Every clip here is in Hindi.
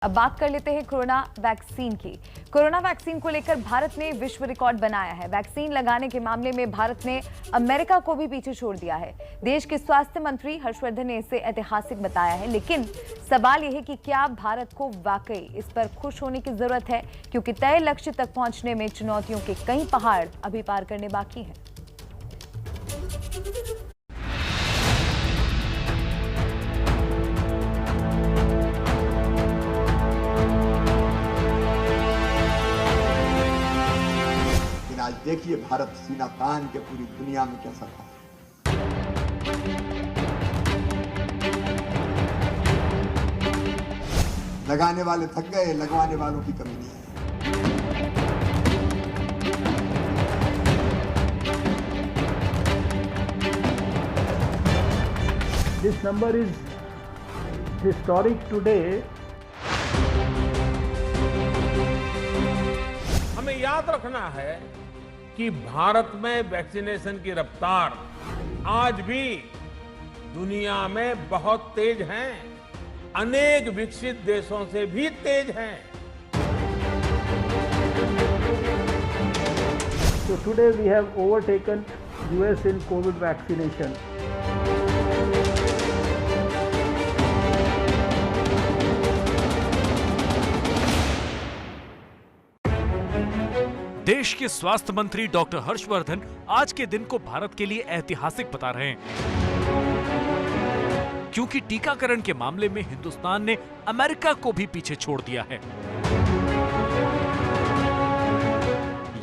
अब बात कर लेते हैं कोरोना वैक्सीन की। कोरोना वैक्सीन को लेकर भारत ने विश्व रिकॉर्ड बनाया है। वैक्सीन लगाने के मामले में भारत ने अमेरिका को भी पीछे छोड़ दिया है। देश के स्वास्थ्य मंत्री हर्षवर्धन ने इसे ऐतिहासिक बताया है, लेकिन सवाल यह है कि क्या भारत को वाकई इस पर खुश होने की जरूरत है, क्योंकि तय लक्ष्य तक पहुंचने में चुनौतियों के कई पहाड़ अभी पार करने बाकी हैं। आज देखिए भारत सीना तान के पूरी दुनिया में कैसा था। लगाने वाले थक गए, लगवाने वालों की कमी नहीं है। This number is historic today. हमें याद रखना है कि भारत में वैक्सीनेशन की रफ्तार आज भी दुनिया में बहुत तेज है, अनेक विकसित देशों से भी तेज है। So today we have overtaken US in COVID vaccination. देश के स्वास्थ्य मंत्री डॉक्टर हर्षवर्धन आज के दिन को भारत के लिए ऐतिहासिक बता रहे हैं, क्योंकि टीकाकरण के मामले में हिंदुस्तान ने अमेरिका को भी पीछे छोड़ दिया है।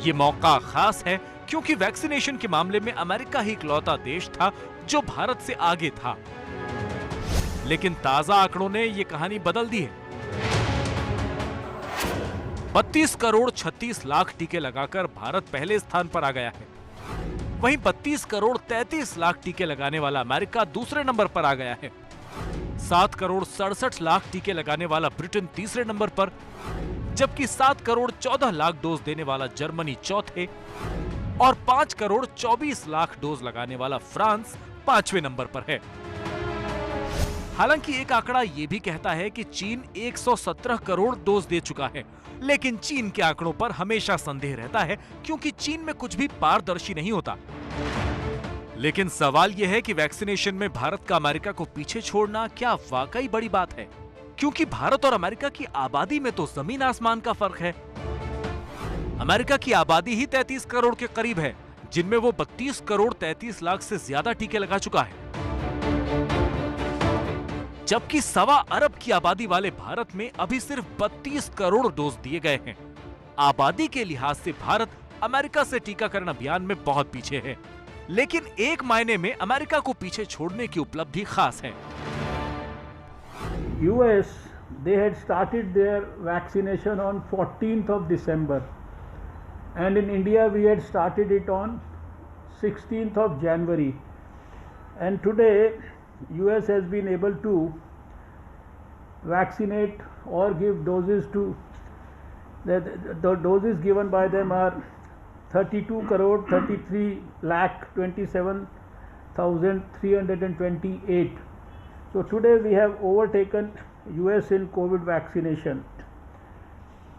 ये मौका खास है क्योंकि वैक्सीनेशन के मामले में अमेरिका ही इकलौता देश था जो भारत से आगे था। लेकिन ताजा आंकड़ों ने ये कहानी बदल दी है। 32 करोड़ 36 लाख टीके लगाकर भारत पहले स्थान पर आ गया है। वहीं 32 करोड़ 33 लाख टीके लगाने वाला अमेरिका दूसरे नंबर पर आ गया है। 7 करोड़ 67 लाख टीके लगाने वाला ब्रिटेन तीसरे नंबर पर, जबकि 7 करोड़ 14 लाख डोज देने वाला जर्मनी चौथे और 5 करोड़ 24 लाख डोज लगाने वाला फ्रांस 5वें नंबर पर है। हालांकि एक आंकड़ा यह भी कहता है कि चीन 117 करोड़ डोज दे चुका है, लेकिन चीन के आंकड़ों पर हमेशा संदेह रहता है क्योंकि चीन में कुछ भी पारदर्शी नहीं होता। लेकिन सवाल यह है कि वैक्सीनेशन में भारत का अमेरिका को पीछे छोड़ना क्या वाकई बड़ी बात है, क्योंकि भारत और अमेरिका की आबादी में तो जमीन आसमान का फर्क है। अमेरिका की आबादी ही 33 करोड़ के करीब है, जिनमें वो 32 करोड़ 33 लाख से ज्यादा टीके लगा चुका है, जबकि 1.25 अरब की आबादी वाले भारत में अभी सिर्फ 32 करोड़ डोज दिए गए हैं। आबादी के लिहाज से भारत अमेरिका से टीकाकरण अभियान में बहुत पीछे है, लेकिन एक मायने में अमेरिका को पीछे छोड़ने की उपलब्धि खास है। US, they had started their vaccination on 14th of December, and in India we had started it on 16th of January, and today US has been able to vaccinate or give doses to the doses given by them are 32 crore 33 lakh 27,328. So today we have overtaken US in COVID vaccination.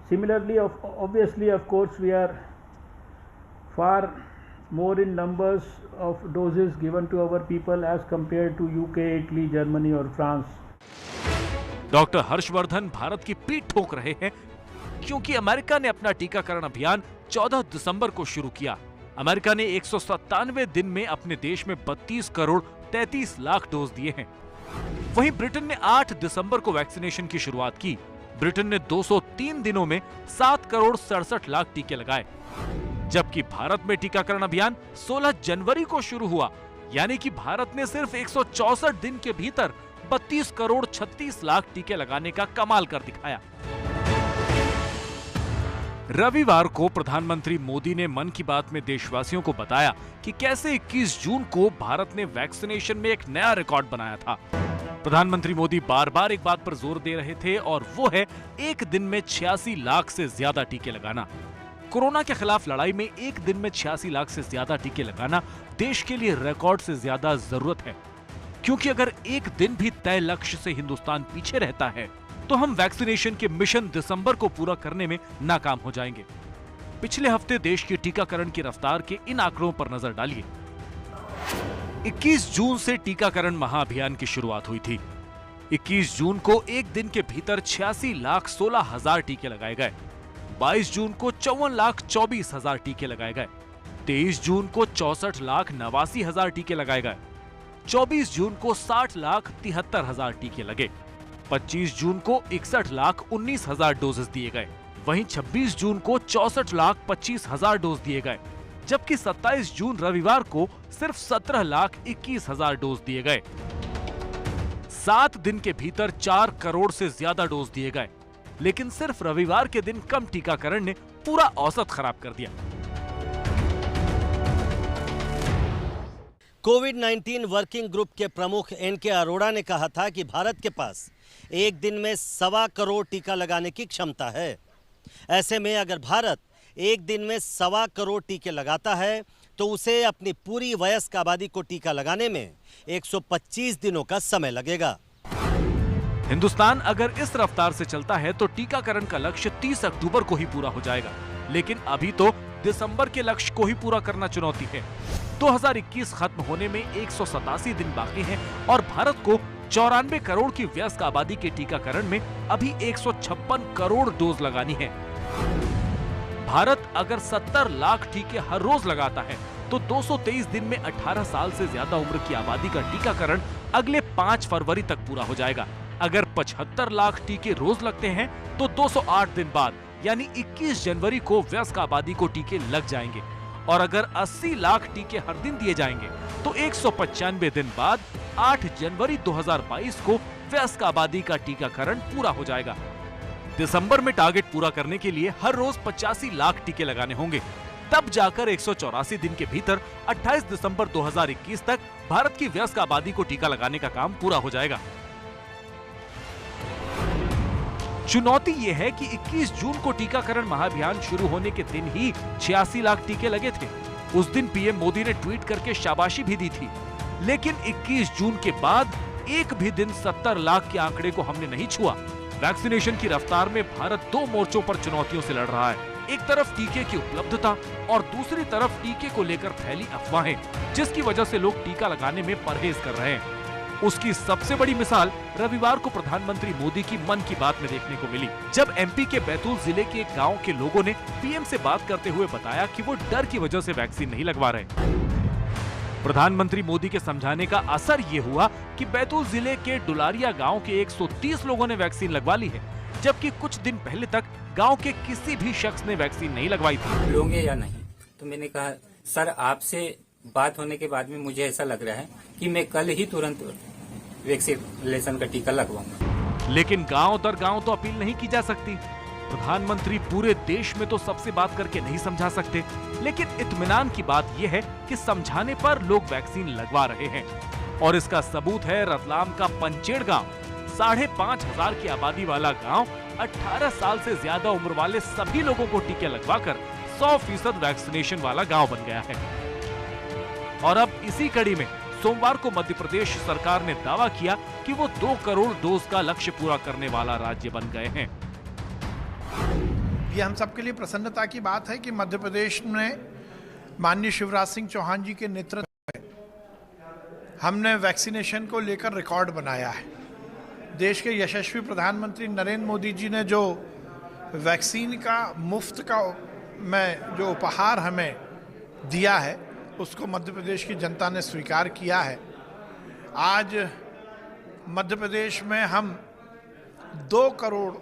Similarly, obviously, of course, we are far more in numbers of doses given to our people as compared to UK, Italy, Germany or France. Doctor Harshvardhan Bharat की पीठ ठोक रहे हैं क्योंकि अमेरिका ने अपना टीकाकरण अभियान 14 दिसंबर को शुरू किया। अमेरिका ने 197 दिन में अपने देश में 32 करोड़ 33 लाख डोज दिए हैं। वहीं ब्रिटेन ने 8 दिसंबर को वैक्सीनेशन की शुरुआत की। ब्रिटेन ने 203 दिनों में 7 करोड़ 67 लाख टीके लगाए, जबकि भारत में टीकाकरण अभियान 16 जनवरी को शुरू हुआ, यानी कि भारत ने सिर्फ 164 दिन के भीतर 32 करोड़ 36 लाख टीके लगाने का कमाल कर दिखाया। रविवार को प्रधानमंत्री मोदी ने मन की बात में देशवासियों को बताया कि कैसे 21 जून को भारत ने वैक्सीनेशन में एक नया रिकॉर्ड बनाया था। प्रधानमंत्री मोदी बार बार एक बात पर जोर दे रहे थे और वो है एक दिन में 86 लाख से ज्यादा टीके लगाना। कोरोना के खिलाफ लड़ाई में एक दिन में 86 लाख से ज्यादा टीके लगाना देश के लिए रिकॉर्ड से ज्यादा जरूरत है, क्योंकि अगर एक दिन भी तय लक्ष्य से हिंदुस्तान पीछे रहता है तो हम वैक्सीनेशन के मिशन दिसंबर को पूरा करने में नाकाम हो जाएंगे। पिछले हफ्ते देश के टीकाकरण की रफ्तार के इन आंकड़ों पर नजर डालिए। 21 जून से टीकाकरण महाअभियान की शुरुआत हुई थी। 21 जून को एक दिन के भीतर 86,16,000 टीके लगाए गए। 22 जून को 54,24,000 टीके लगाए गए। 23 जून को 64,89,000 टीके लगाए गए। 24 जून को 60,73,000 टीके लगे। 25 जून को 61,19,000 डोजेस दिए गए। वहीं 26 जून को 64,25,000 डोज दिए गए, जबकि 27 जून रविवार को सिर्फ 17,21,000 डोज दिए गए। 7 दिन के भीतर 4 करोड़ से ज्यादा डोज दिए गए, लेकिन सिर्फ रविवार के दिन कम टीकाकरण ने पूरा औसत खराब कर दिया। कोविड-19 वर्किंग ग्रुप के प्रमुख एनके अरोड़ा ने कहा था कि भारत के पास एक दिन में 1.25 करोड़ टीका लगाने की क्षमता है। ऐसे में अगर भारत एक दिन में 1.25 करोड़ टीके लगाता है तो उसे अपनी पूरी वयस्क आबादी को टीका लगाने में 125 दिनों का समय लगेगा। हिंदुस्तान अगर इस रफ्तार से चलता है तो टीकाकरण का लक्ष्य 30 अक्टूबर को ही पूरा हो जाएगा, लेकिन अभी तो दिसंबर के लक्ष्य को ही पूरा करना चुनौती है। 2021 खत्म होने में 187 दिन बाकी हैं और भारत को 94 करोड़ की वयस्क आबादी के टीकाकरण में अभी 156 करोड़ डोज लगानी है। भारत अगर 70 लाख टीके हर रोज लगाता है तो 223 दिन में 18 साल से ज्यादा उम्र की आबादी का टीकाकरण अगले 5 फरवरी तक पूरा हो जाएगा। अगर 75 लाख टीके रोज लगते हैं तो 208 दिन बाद यानी 21 जनवरी को वयस्क आबादी को टीके लग जाएंगे, और अगर 80 लाख टीके हर दिन दिए जाएंगे तो 195 दिन बाद 8 जनवरी 2022 को वयस्क आबादी का टीकाकरण पूरा हो जाएगा। दिसंबर में टारगेट पूरा करने के लिए हर रोज 85 लाख टीके लगाने होंगे। तब जाकर 184 दिन के भीतर 28 दिसंबर 2021 तक भारत की वयस्क आबादी को टीका लगाने का काम पूरा हो जाएगा। चुनौती यह है कि 21 जून को टीकाकरण महाअभियान शुरू होने के दिन ही 86 लाख टीके लगे थे। उस दिन पीएम मोदी ने ट्वीट करके शाबाशी भी दी थी, लेकिन 21 जून के बाद एक भी दिन 70 लाख के आंकड़े को हमने नहीं छुआ। वैक्सीनेशन की रफ्तार में भारत 2 मोर्चों पर चुनौतियों से लड़ रहा है। एक तरफ टीके की उपलब्धता और दूसरी तरफ टीके को लेकर फैली अफवाहें, जिसकी वजह से लोग टीका लगाने में परहेज कर रहे हैं। उसकी सबसे बड़ी मिसाल रविवार को प्रधानमंत्री मोदी की मन की बात में देखने को मिली, जब एमपी के बैतूल जिले के एक गांव के लोगों ने पीएम से बात करते हुए बताया कि वो डर की वजह से वैक्सीन नहीं लगवा रहे। प्रधानमंत्री मोदी के समझाने का असर ये हुआ कि बैतूल जिले के डुलारिया गांव के 130 लोगों ने वैक्सीन लगवा ली है, जबकि कुछ दिन पहले तक गांव के किसी भी शख्स ने वैक्सीन नहीं लगवाई थी। लोगे या नहीं? तो मैंने कहा सर आपसे बात होने के बाद में मुझे ऐसा लग रहा है कि मैं कल ही तुरंत वैक्सीनेशन का टीका लगवाऊंगा। लेकिन गांव दर गांव तो अपील नहीं की जा सकती। प्रधानमंत्री पूरे देश में तो सबसे बात करके नहीं समझा सकते, लेकिन इत्मीनान की बात यह है कि समझाने पर लोग वैक्सीन लगवा रहे हैं। और इसका सबूत है रतलाम का पंचेड़ गांव। 5,500 की आबादी वाला गांव 18 साल से ज्यादा उम्र वाले सभी लोगों को टीके लगवाकर 100% वैक्सीनेशन वाला गांव बन गया है। और अब इसी कड़ी में सोमवार को मध्य प्रदेश सरकार ने दावा किया कि वो 2 करोड़ डोज का लक्ष्य पूरा करने वाला राज्य बन गए हैं। ये हम सबके लिए प्रसन्नता की बात है कि मध्य प्रदेश में माननीय शिवराज सिंह चौहान जी के नेतृत्व में हमने वैक्सीनेशन को लेकर रिकॉर्ड बनाया है। देश के यशस्वी प्रधानमंत्री नरेंद्र मोदी जी ने जो वैक्सीन का मुफ्त का में जो उपहार हमें दिया है, उसको मध्य प्रदेश की जनता ने स्वीकार किया है। आज मध्य प्रदेश में हम 2 करोड़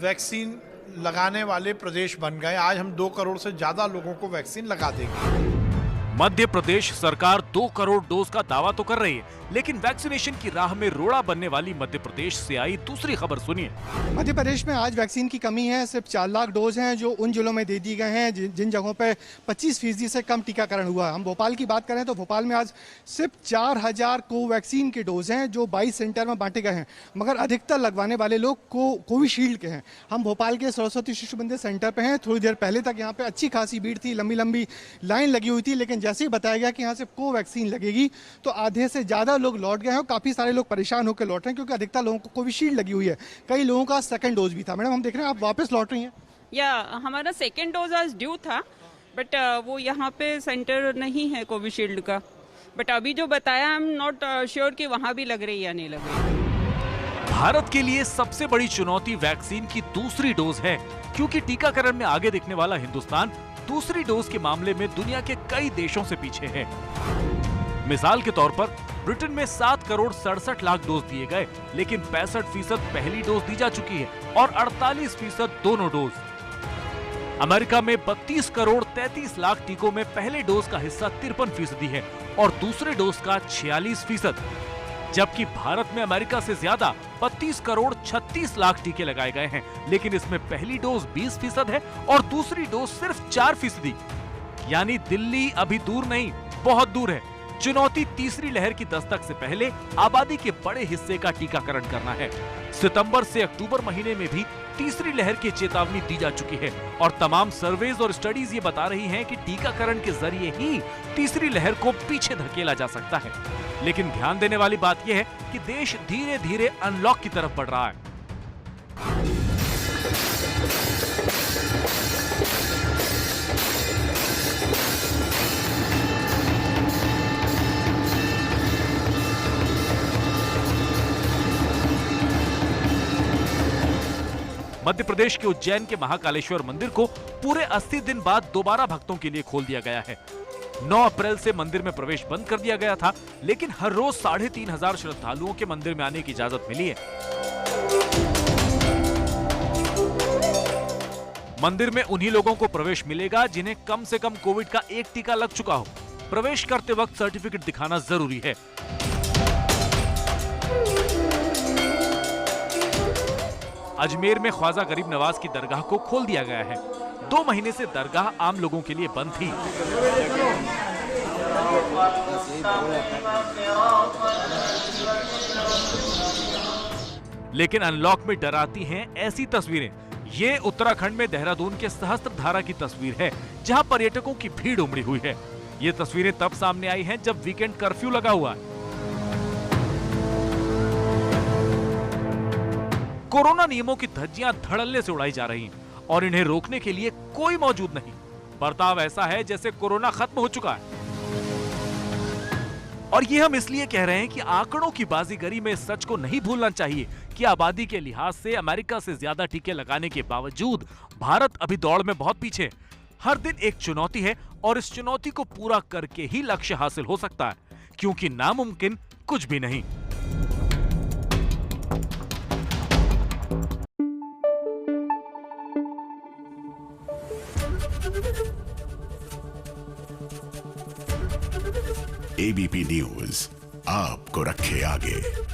वैक्सीन लगाने वाले प्रदेश बन गए। आज हम 2 करोड़ से ज्यादा लोगों को वैक्सीन लगा देंगे। मध्य प्रदेश सरकार 2 करोड़ डोज का दावा तो कर रही है, लेकिन वैक्सीनेशन की राह में रोड़ा बनने वाली मध्य प्रदेश से आई दूसरी खबर सुनिए। मध्य प्रदेश में आज वैक्सीन की कमी है। सिर्फ 4 लाख डोज हैं जो उन जिलों में दे दी गए हैं जिन जगहों पे 25% से कम टीकाकरण हुआ। हम भोपाल की बात करें तो भोपाल में आज सिर्फ 4,000 कोवैक्सीन के डोज हैं जो 22 सेंटर में बांटे गए हैं, मगर अधिकतर लगवाने वाले लोग कोविशील्ड के हैं। हम भोपाल के सरस्वती शिशु मंदिर सेंटर पे हैं। थोड़ी देर पहले तक यहाँ पे अच्छी खासी भीड़ थी, लंबी लंबी लाइन लगी हुई थी, लेकिन जैसे ही बताया गया कि यहाँ से कोवैक्सीन लगेगी तो आधे से ज्यादा ज़्यादा लोग लौट गए हैं और काफ़ी सारे लोग परेशान होकर लौट रहे हैं, क्योंकि अधिकतर लोगों को कोविशील्ड लगी हुई है, कई लोगों का सेकंड डोज भी था। मैडम, हम देख रहे हैं आप वापस लौट रही हैं। या हमारा सेकेंड डोज आज ड्यू था, बट वो यहाँ पे सेंटर नहीं है कोविशील्ड का। बट अभी जो बताया, आई एम नॉट श्योर कि वहाँ भी लग रही है या नहीं लग रही। भारत के लिए सबसे बड़ी चुनौती वैक्सीन की दूसरी डोज है, क्योंकि टीकाकरण में आगे दिखने वाला हिंदुस्तान दूसरी डोज के मामले में दुनिया के कई देशों से पीछे है। मिसाल के तौर पर ब्रिटेन में 7 करोड़ 67 लाख डोज दिए गए, लेकिन 65% पहली डोज दी जा चुकी है और 48% दोनों डोज। अमेरिका में 32 करोड़ 33 लाख टीकों में पहले डोज का हिस्सा 53% है और दूसरे डोज का 46%, जबकि भारत में अमेरिका से ज्यादा 32 करोड़ 36 लाख टीके लगाए गए हैं, लेकिन इसमें पहली डोज 20% है और दूसरी डोज सिर्फ 4%। यानी दिल्ली अभी दूर नहीं, बहुत दूर है। चुनौती तीसरी लहर की दस्तक से पहले आबादी के बड़े हिस्से का टीकाकरण करना है। सितंबर से अक्टूबर महीने में भी तीसरी लहर की चेतावनी दी जा चुकी है और तमाम सर्वेज और स्टडीज ये बता रही हैं कि टीकाकरण के जरिए ही तीसरी लहर को पीछे धकेला जा सकता है। लेकिन ध्यान देने वाली बात यह है कि देश धीरे धीरे अनलॉक की तरफ बढ़ रहा है। मध्य प्रदेश के उज्जैन के महाकालेश्वर मंदिर को पूरे 80 दिन बाद दोबारा भक्तों के लिए खोल दिया गया है। 9 अप्रैल से मंदिर में प्रवेश बंद कर दिया गया था, लेकिन हर रोज 3500 श्रद्धालुओं के मंदिर में आने की इजाजत मिली है। मंदिर में उन्हीं लोगों को प्रवेश मिलेगा जिन्हें कम से कम कोविड का 1 टीका लग चुका हो। प्रवेश करते वक्त सर्टिफिकेट दिखाना जरूरी है। अजमेर में ख्वाजा गरीब नवाज की दरगाह को खोल दिया गया है। 2 महीने से दरगाह आम लोगों के लिए बंद थी। लेकिन अनलॉक में डराती हैं ऐसी तस्वीरें। ये उत्तराखंड में देहरादून के सहस्त्रधारा की तस्वीर है, जहां पर्यटकों की भीड़ उमड़ी हुई है। ये तस्वीरें तब सामने आई हैं जब वीकेंड कर्फ्यू लगा हुआ है। कोरोना नियमों की धज्जियां धड़ल्ले से उड़ाई जा रही हैं और इन्हें रोकने के लिए कोई मौजूद नहीं। बर्ताव ऐसा है जैसे कोरोना खत्म हो चुका है। और ये हम इसलिए कह रहे हैं कि आंकड़ों की बाजीगरी में इस सच को नहीं भूलना चाहिए कि आबादी के लिहाज से अमेरिका से ज्यादा टीके लगाने के बावजूद भारत अभी दौड़ में बहुत पीछे है। हर दिन एक चुनौती है और इस चुनौती को पूरा करके ही लक्ष्य हासिल हो सकता है, क्योंकि नामुमकिन कुछ भी नहीं। एबीपी न्यूज आपको रखे आगे।